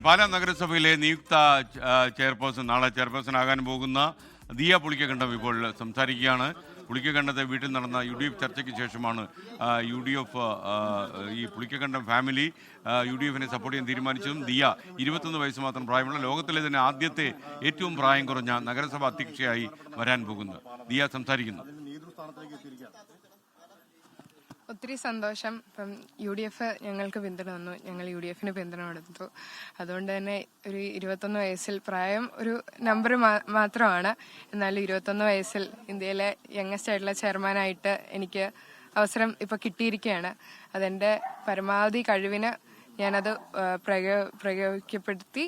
പാലാ നഗരസഭയിലെ നിയുക്ത ചെയർപേഴ്സൺ നാളെ ചെയർപേഴ്സൺ ആകാൻ പോകുന്ന ദിയ പുളിക്കകണ്ഠം ഇപ്പോൾ സംസാരിക്കുകയാണ്. പുളിക്കകണ്ഠത്തെ വീട്ടിൽ നടന്ന UDF ചർച്ചയ്ക്ക് ശേഷമാണ് UDF ഈ പുളിക്കകണ്ഠം ഫാമിലി UDFിനെ സപ്പോർട്ട് ചെയ്യാൻ തീരുമാനിച്ചതും. ദിയ 21 വയസ്സ് മാത്രം പ്രായമുള്ള ലോകത്തിലെ തന്നെ ആദ്യത്തെ ഏറ്റവും പ്രായം കുറഞ്ഞ നഗരസഭ അധ്യക്ഷയായി വരാൻ പോകുന്നത്. ദിയ സംസാരിക്കുന്നു. ഒത്തിരി സന്തോഷം. ഇപ്പം UDF ഞങ്ങൾക്ക് പിന്തുണ തന്നു, ഞങ്ങൾ UDFിന് പിന്തുണ കൊടുത്തു. അതുകൊണ്ട് തന്നെ ഒരു 21 വയസ്സിൽ പ്രായം ഒരു നമ്പർ മാത്രമാണ്. എന്നാലും 21 വയസ്സിൽ ഇന്ത്യയിലെ യങ്ങസ്റ്റ് ആയിട്ടുള്ള ചെയർമാനായിട്ട് എനിക്ക് അവസരം ഇപ്പോൾ കിട്ടിയിരിക്കുകയാണ്. അതെൻ്റെ പരമാവധി കഴിവിന് ഞാനത് പ്രയോഗിക്കപ്പെടുത്തി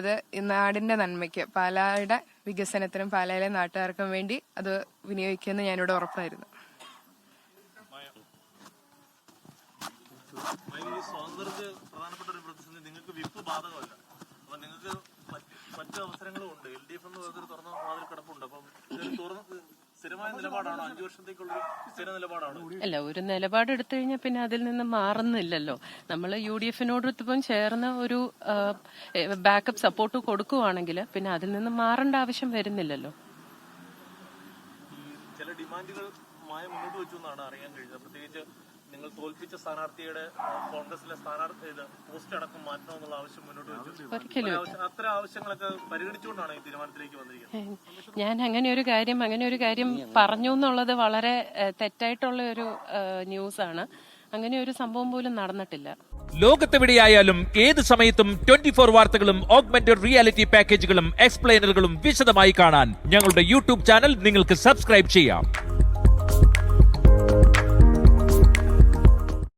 അത് നാടിൻ്റെ നന്മയ്ക്ക്, പാലായുടെ വികസനത്തിനും പാലായിലെ നാട്ടുകാർക്കും വേണ്ടി അത് വിനിയോഗിക്കുമെന്ന് ഞാനിവിടെ ഉറപ്പായിരുന്നു. സ്വാതന്ത്ര്യത്തിന് പ്രധാനപ്പെട്ട ഒരു പ്രതിസന്ധി നിങ്ങൾക്ക് വിപ്പ് ബാധകമല്ല. അപ്പൊ നിങ്ങൾക്ക് മറ്റു അവസരങ്ങളും ഉണ്ട്. LDF എന്ന് പറഞ്ഞൊരു തുറന്ന വാതിൽ കിടപ്പുണ്ട്. അപ്പം സ്ഥിരമായ നിലപാടാണോ, 5 വർഷത്തേക്കുള്ള സ്ഥിര നിലപാടാണോ? അല്ല, ഒരു നിലപാട് എടുത്തു കഴിഞ്ഞാൽ പിന്നെ അതിൽ നിന്ന് മാറുന്നില്ലല്ലോ. നമ്മൾ UDFിനോട് ഇപ്പം ചേർന്ന് ഒരു ബാക്കപ്പ് സപ്പോർട്ട് കൊടുക്കുവാണെങ്കിൽ പിന്നെ അതിൽ നിന്ന് മാറേണ്ട ആവശ്യം വരുന്നില്ലല്ലോ. ചില ഡിമാൻഡുകൾ മുന്നോട്ട് വെച്ചു എന്നാണ് അറിയാൻ കഴിഞ്ഞത്. പ്രത്യേകിച്ച് നിങ്ങൾ തോൽപ്പിച്ച സ്ഥാനാർത്ഥിയുടെ കോൺഗ്രസിലെ സ്ഥാനാർത്ഥി പോസ്റ്റ് അടക്കം മാറ്റണമെന്നുള്ള ആവശ്യം മുന്നോട്ട് വെച്ചു. അത്തരം ആവശ്യങ്ങളൊക്കെ പരിഗണിച്ചുകൊണ്ടാണ് ഈ തീരുമാനത്തിലേക്ക് വന്നിരിക്കുന്നത്. ഞാൻ അങ്ങനെ ഒരു കാര്യം പറഞ്ഞു എന്നുള്ളത് വളരെ തെറ്റായിട്ടുള്ള ഒരു ന്യൂസാണ്. അങ്ങനെ ഒരു സംഭവം പോലും നടന്നിട്ടില്ല. ലോകത്തെവിടെയായാലും ഏത് സമയത്തും 24 വാർത്തകളും ഓഗ്മെന്റഡ് റിയാലിറ്റി പാക്കേജുകളും എക്സ്പ്ലെയിനറുകളും വിശദമായി കാണാൻ ഞങ്ങളുടെ YouTube ചാനൽ നിങ്ങൾക്ക് സബ്സ്ക്രൈബ് ചെയ്യാം.